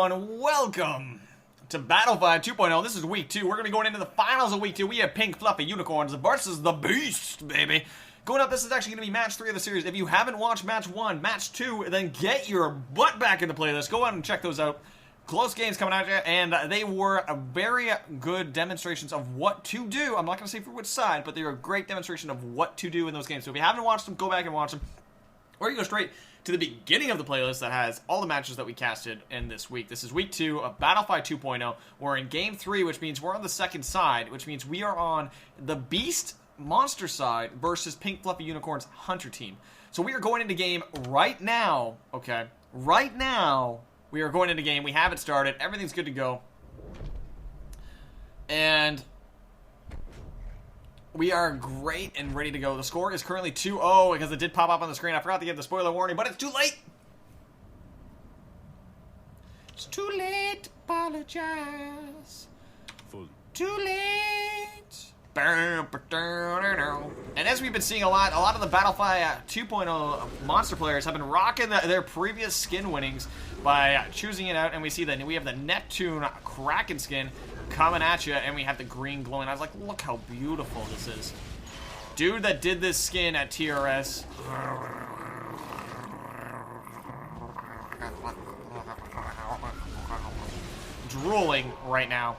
everyone, welcome to BattleFY 2.0. This is week 2. We're going to be going into the finals of week 2. We have pink fluffy unicorns versus the beast, baby. Going up, this is actually going to be match 3 of the series. If you haven't watched match 1, match 2, then get your butt back in the playlist. Go out and check those out. Close games coming at you, and they were a very good demonstrations of what to do. I'm not going to say for which side, but they were a great demonstration of what to do in those games. So if you haven't watched them, go back and watch them. Or you go straight to the beginning of the playlist that has all the matches that we casted in this week. This is week 2 of BattleFY 2.0. We're in game 3, which means we're on the second side, which means we are on the Beast Monster side versus Pink Fluffy Unicorn's Hunter team. So we are going into game right now, okay? Right now, we are going into game. We have it started. Everything's good to go. And we are great and ready to go. The score is currently 2-0 because it did pop up on the screen. I forgot to give the spoiler warning, but it's too late. It's too late to apologize. Too late. And as we've been seeing a lot of the BattleFY 2.0 monster players have been rocking their previous skin winnings by choosing it out. And we see that we have the Neptune Kraken skin coming at you, and we have the green glowing. I was like, look how beautiful this is. Dude that did this skin at TRS. Drooling right now.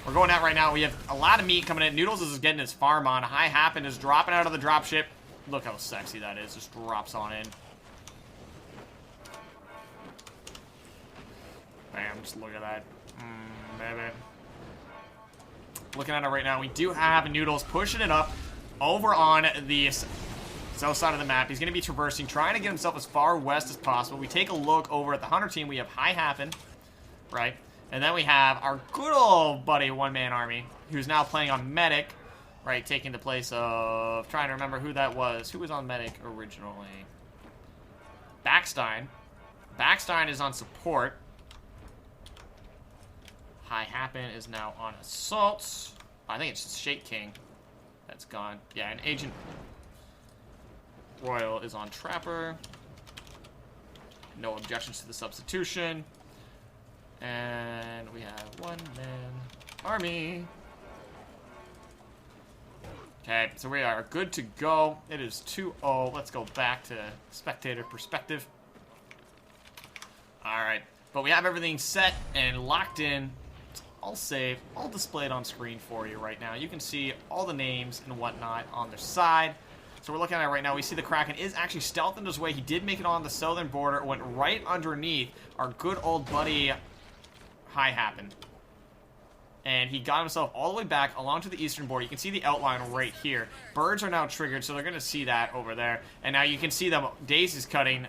We're going out right now. We have a lot of meat coming in. Noodles is getting his farm on. High Happen is dropping out of the dropship. Look how sexy that is. Just drops on in. Bam, just look at that. Baby. Looking at it right now, we do have Noodles pushing it up over on the south side of the map. He's going to be traversing, trying to get himself as far west as possible. We take a look over at the Hunter team. We have High Happen, right? And then we have our good old buddy one-man army, who's now playing on Medic, right? Taking the place of, trying to remember who that was. Who was on Medic originally? Backstein. Backstein is on support. High Happen is now on Assault. I think it's Shake King that's gone. Yeah, and Agent Royal is on Trapper. No objections to the substitution. And we have one-man army. Okay, so we are good to go. It is 2-0. Let's go back to spectator perspective. Alright, but we have everything set and locked in. All saved, all displayed on screen for you right now. You can see all the names and whatnot on their side. So we're looking at it right now. We see the Kraken is actually stealthing his way. He did make it on the southern border. Went right underneath our good old buddy High Happen. And he got himself all the way back along to the eastern border. You can see the outline right here. Birds are now triggered, so they're going to see that over there. And now you can see them. Daisy's cutting,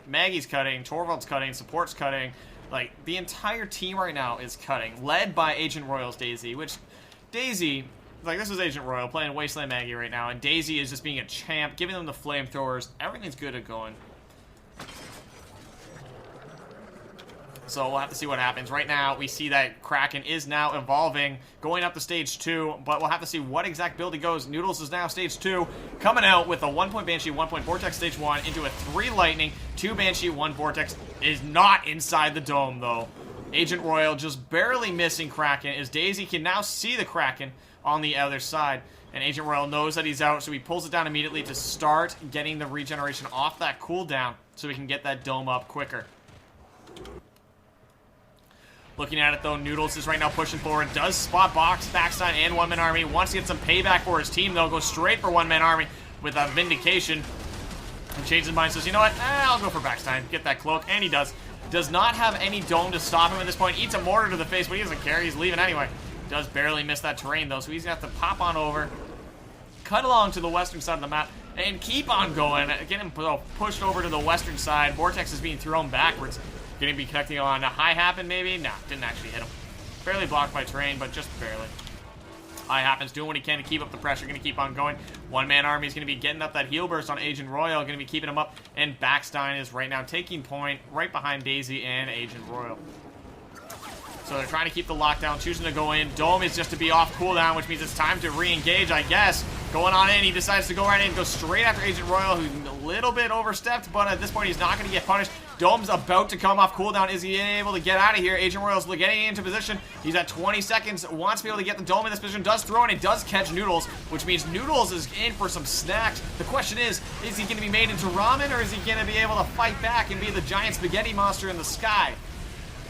Maggie's cutting, Torvald's cutting, Support's cutting. Like, the entire team right now is cutting, led by Agent Royal's Daisy, which Daisy, like, this is Agent Royal playing Wasteland Maggie right now, and Daisy is just being a champ, giving them the flamethrowers. Everything's good at going. So we'll have to see what happens. Right now, we see that Kraken is now evolving, going up to stage 2, but we'll have to see what exact build he goes. Noodles is now stage 2, coming out with a 1-point Banshee, 1-point Vortex stage 1, into a 3 Lightning, 2 Banshee, 1 Vortex. Is not inside the dome, though. Agent Royal just barely missing Kraken, as Daisy can now see the Kraken on the other side. And Agent Royal knows that he's out, so he pulls it down immediately to start getting the regeneration off that cooldown, so we can get that dome up quicker. Looking at it, though, Noodles is right now pushing forward. Does spot box Backstein and one-man army. Wants to get some payback for his team, though. Goes straight for one-man army with a Vindication. And changes his mind. Says, you know what? I'll go for Backstein. Get that cloak. And he does. Does not have any dome to stop him at this point. Eats a mortar to the face, but he doesn't care. He's leaving anyway. Does barely miss that terrain, though. So he's going to have to pop on over. Cut along to the western side of the map. And keep on going. Get him pushed over to the western side. Vortex is being thrown backwards. Going to be connecting on a High Happen, maybe? Nah, didn't actually hit him. Barely blocked by terrain, but just barely. High Happen's doing what he can to keep up the pressure. Going to keep on going. One-man army is going to be getting up that heal burst on Agent Royal. Going to be keeping him up. And Backstein is right now taking point right behind Daisy and Agent Royal. So they're trying to keep the lockdown, choosing to go in. Dome is just to be off cooldown, which means it's time to re-engage, I guess. Going on in, he decides to go right in, go straight after Agent Royal, who's a little bit overstepped, but at this point he's not going to get punished. Dome's about to come off cooldown. Is he able to get out of here? Agent Royal's getting into position. He's at 20 seconds. Wants to be able to get the Dome in this position. Does throw, and it does catch Noodles, which means Noodles is in for some snacks. The question is he going to be made into ramen, or is he going to be able to fight back and be the giant spaghetti monster in the sky?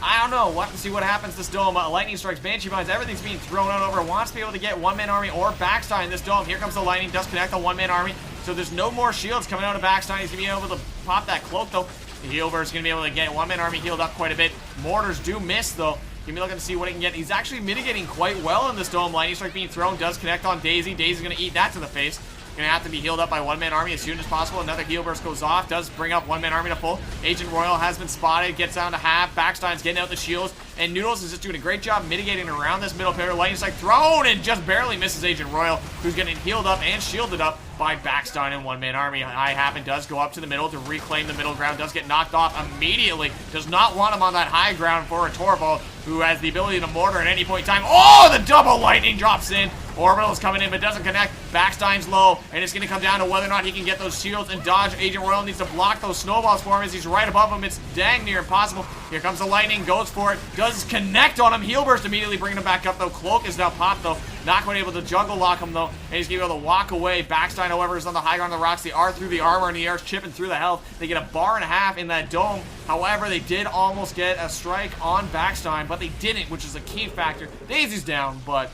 I don't know. We'll have to see what happens this Dome. Lightning strikes, Banshee Mines, everything's being thrown out over. Wants to be able to get one-man army or Backstein in this Dome. Here comes the Lightning, does connect the one-man army. So there's no more shields coming out of Backstein. He's going to be able to pop that cloak, though. The Healver's going to be able to get one-man army healed up quite a bit. Mortars do miss, though. Going to be looking to see what he can get. He's actually mitigating quite well in this Dome. Lightning strike being thrown, does connect on Daisy. Daisy's going to eat that to the face. Going to have to be healed up by one-man army as soon as possible. Another heal burst goes off. Does bring up one-man army to full. Agent Royal has been spotted. Gets down to half. Backstein's getting out the shields. And Noodles is just doing a great job mitigating around this middle pillar. Lightning strike thrown and just barely misses Agent Royal, who's getting healed up and shielded up by Backstein and one-man army. High Happen does go up to the middle to reclaim the middle ground. Does get knocked off immediately. Does not want him on that high ground for a Torbo, who has the ability to mortar at any point in time. Oh, the double lightning drops in. Orbital's coming in, but doesn't connect. Backstein's low, and it's going to come down to whether or not he can get those shields and dodge. Agent Royal needs to block those snowballs for him as he's right above him. It's dang near impossible. Here comes the lightning, goes for it, does connect on him. Heal burst immediately bringing him back up, though. Cloak is now popped, though. Not quite able to jungle lock him, though, and he's going to be able to walk away. Backstein, however, is on the high ground of the rocks. They are through the armor, and the air's chipping through the health. They get a bar and a half in that Dome. However, they did almost get a strike on Backstein, but they didn't, which is a key factor. Daisy's down, but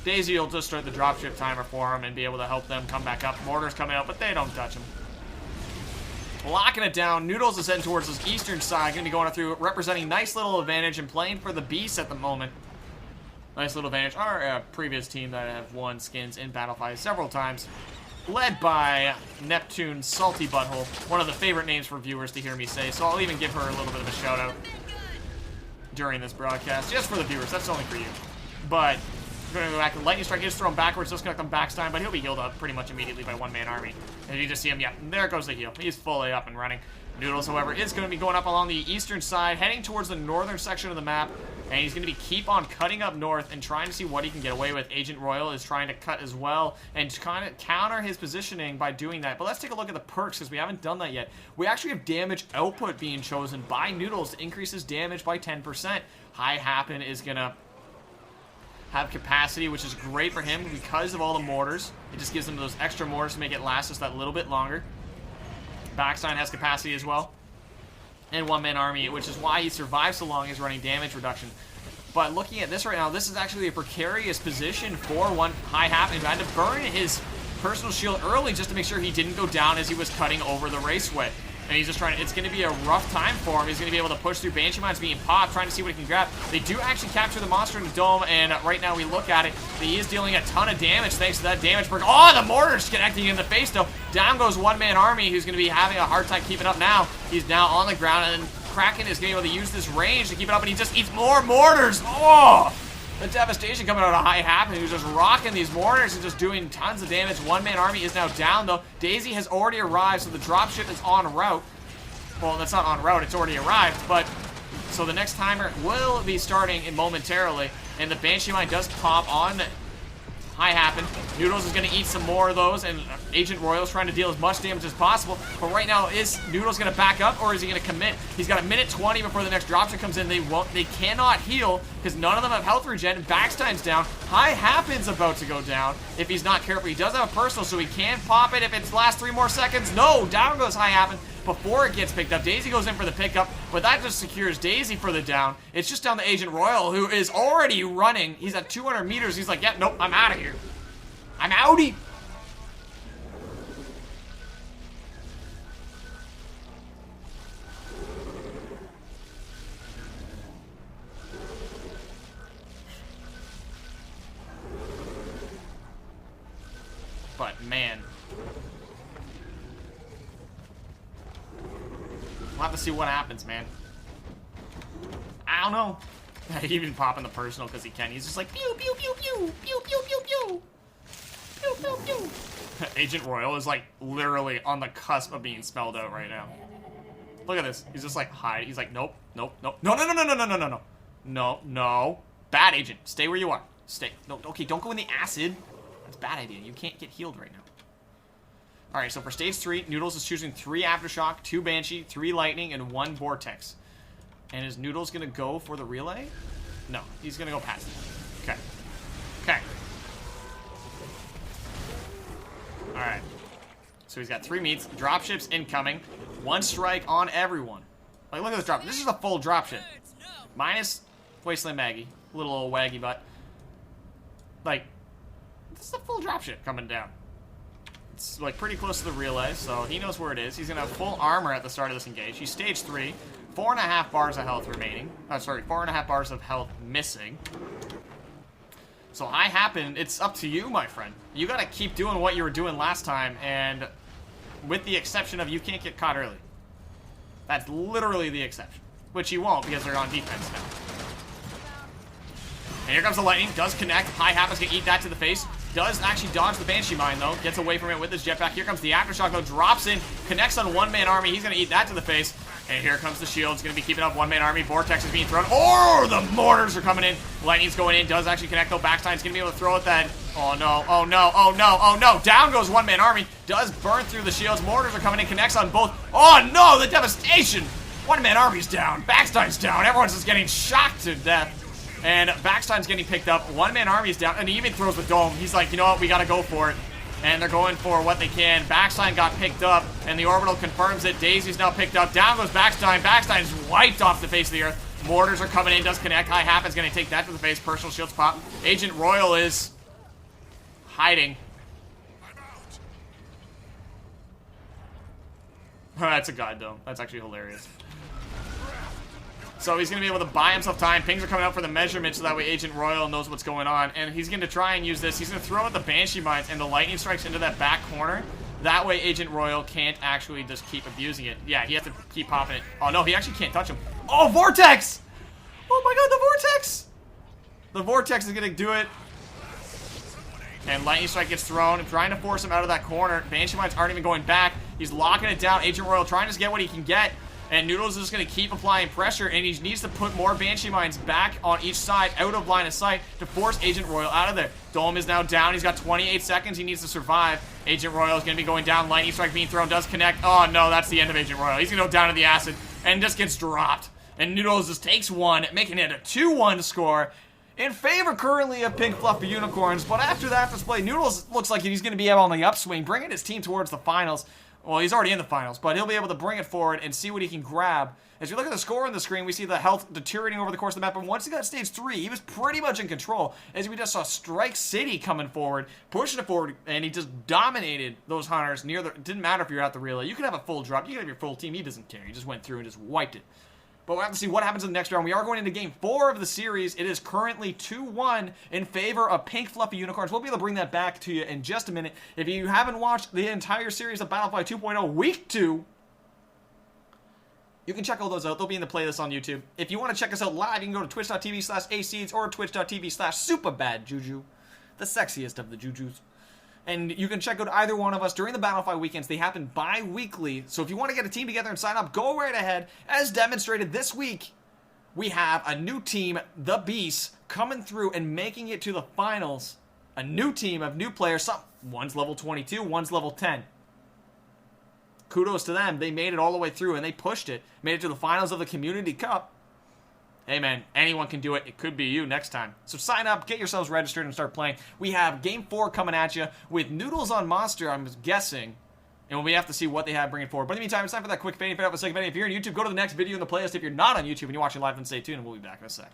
Daisy will just start the dropship timer for him and be able to help them come back up. Mortar's coming out, but they don't touch him. Locking it down. Noodles is heading towards his eastern side. Going to be going through, representing nice little advantage and playing for the Beast at the moment. Nice little advantage. Our previous team that have won skins in BattleFY several times, led by Neptune's Salty Butthole. One of the favorite names for viewers to hear me say, so I'll even give her a little bit of a shout out during this broadcast. Just for the viewers, that's only for you. But we're going to go back. The Lightning Strike is thrown backwards, just connect on Backstein, but he'll be healed up pretty much immediately by one-man army. And you just see him, yeah, there goes the heal. He's fully up and running. Noodles, however, is going to be going up along the eastern side, heading towards the northern section of the map, and he's going to be keep on cutting up north and trying to see what he can get away with. Agent Royal is trying to cut as well and to kind of counter his positioning by doing that. But let's take a look at the perks, because we haven't done that yet. We actually have damage output being chosen by Noodles to increase his damage by 10%. High Happen is going to have capacity, which is great for him because of all the mortars. It just gives him those extra mortars to make it last just that little bit longer. Backstein has capacity as well. And one-man army, which is why he survives so long, is running damage reduction. But looking at this right now, this is actually a precarious position for one High Happen, who had to burn his personal shield early just to make sure he didn't go down as he was cutting over the raceway. And he's just trying to, it's going to be a rough time for him. He's going to be able to push through. Banshee Mines being popped, trying to see what he can grab. They do actually capture the monster in the Dome, and right now we look at it, he is dealing a ton of damage thanks to that damage perk. Oh, the mortar's connecting in the face, though. Down goes one-man army, who's going to be having a hard time keeping up now. He's now on the ground, and Kraken is going to be able to use this range to keep it up, and he just eats more mortars. Oh! The devastation coming out of High Happen, who's just rocking these mortars and just doing tons of damage. One-man army is now down, though. Daisy has already arrived, so the dropship is en route. Well, that's not en route, it's already arrived, but so the next timer will be starting momentarily, and the Banshee Mine does pop on High Happen. Noodles is going to eat some more of those, and Agent Royal's trying to deal as much damage as possible, but right now, is Noodles going to back up, or is he going to commit? He's got a minute 20 before the next dropship comes in. They cannot heal, because none of them have health regen. Backstein's down. High Happen's about to go down, if he's not careful. He does have a personal, so he can pop it if it's last 3 more seconds. No, down goes High Happen before it gets picked up. Daisy goes in for the pickup, but that just secures Daisy for the down. It's just down to Agent Royal, who is already running. He's at 200 meters. He's like, yeah, nope, I'm out of here. I'm outie. But, man. We'll have to see what happens, man. I don't know. He even popping the personal because he can. He's just like, pew, pew, pew, pew, pew, pew, pew, pew. Pew, pew, pew. Agent Royal is like literally on the cusp of being spelled out right now. Look at this. He's just like, hide. He's like, nope, nope, nope. No, no, no, no, no, no, no, no, no. No, no. Bad agent. Stay where you are. Stay. No, okay, don't go in the acid. That's a bad idea. You can't get healed right now. Alright, so for stage 3, Noodles is choosing 3 Aftershock, 2 Banshee, 3 Lightning, and 1 Vortex. And is Noodles gonna go for the relay? No, he's gonna go past it. Okay. Okay. Alright. So he's got 3 meets, dropships incoming, 1 strike on everyone. Like, look at this drop. This is a full dropship. Minus Wasteland Maggie. Little old waggy butt. Like, this is a full dropship coming down. It's, like, pretty close to the relay, so he knows where it is. He's gonna have full armor at the start of this engage. He's stage 3. 4.5 bars of health remaining. Oh, sorry, 4.5 bars of health missing. So I happen, it's up to you, my friend. You gotta keep doing what you were doing last time, and with the exception of you can't get caught early. That's literally the exception. Which you won't, because they're on defense now. And here comes the lightning, does connect. High Happens gonna eat that to the face. Does actually dodge the Banshee Mine, though. Gets away from it with his jetpack. Here comes the Aftershock, though. Drops in, connects on one-man army. He's gonna eat that to the face. And here comes the shield. It's gonna be keeping up one-man army. Vortex is being thrown. Oh, the mortars are coming in. Lightning's going in. Does actually connect, though. Backstine's gonna be able to throw it then. Oh, no. Oh, no. Oh, no. Oh, no. Down goes one-man army. Does burn through the shields. Mortars are coming in. Connects on both. Oh, no. The devastation. One-man army's down. Backstine's down. Everyone's just getting shocked to death. And Backstine's getting picked up. One-man army's down. And he even throws the dome. He's like, you know what? We gotta go for it. And they're going for what they can. Backstein got picked up, and the orbital confirms it. Daisy's now picked up. Down goes Backstein. Backstein's wiped off the face of the earth. Mortars are coming in. Does connect. High Happens going to take that to the face. Personal shields pop. Agent Royal is hiding. That's a god, though. That's actually hilarious. So he's going to be able to buy himself time. Pings are coming out for the measurement so that way Agent Royal knows what's going on. And he's going to try and use this. He's going to throw out the Banshee Mines and the Lightning Strikes into that back corner. That way Agent Royal can't actually just keep abusing it. Yeah, he has to keep popping it. Oh, no, he actually can't touch him. Oh, Vortex! Oh, my God, the Vortex! The Vortex is going to do it. And Lightning Strike gets thrown, trying to force him out of that corner. Banshee Mines aren't even going back. He's locking it down. Agent Royal trying to just get what he can get. And Noodles is just going to keep applying pressure, and he needs to put more Banshee Mines back on each side, out of line of sight, to force Agent Royal out of there. Dome is now down. He's got 28 seconds. He needs to survive. Agent Royal is going to be going down. Lightning Strike being thrown. Does connect. Oh, no, that's the end of Agent Royal. He's going to go down to the acid, and just gets dropped. And Noodles just takes one, making it a 2-1 score. In favor currently of Pink Fluffy Unicorns, but after that display, Noodles looks like he's going to be able on the upswing, bringing his team towards the finals. Well, he's already in the finals, but he'll be able to bring it forward and see what he can grab. As we look at the score on the screen, we see the health deteriorating over the course of the map, and once he got stage 3, he was pretty much in control, as we just saw Strike City coming forward, pushing it forward, and he just dominated those hunters near the... It didn't matter if you're at the relay. You could have a full drop. You could have your full team. He doesn't care. He just went through and just wiped it. But we'll have to see what happens in the next round. We are going into game 4 of the series. It is currently 2-1 in favor of Pink Fluffy Unicorns. We'll be able to bring that back to you in just a minute. If you haven't watched the entire series of BattleFY 2.0 Week 2, you can check all those out. They'll be in the playlist on YouTube. If you want to check us out live, you can go to twitch.tv/aceeds or twitch.tv/SuperBadJuju, the sexiest of the Jujus. And you can check out either one of us during the BattleFY weekends. They happen bi-weekly. So if you want to get a team together and sign up, go right ahead. As demonstrated this week, we have a new team, the Beasts, coming through and making it to the finals. A new team of new players. One's level 22, one's level 10. Kudos to them. They made it all the way through and they pushed it. Made it to the finals of the Community Cup. Hey man, anyone can do it. It could be you next time. So sign up, get yourselves registered, and start playing. We have Game 4 coming at you with Noodles on Monster, I'm guessing. And we have to see what they have bringing forward. But in the meantime, it's time for that quick fading fade out for a second. If you're on YouTube, go to the next video in the playlist. If you're not on YouTube and you're watching live, then stay tuned, and we'll be back in a sec.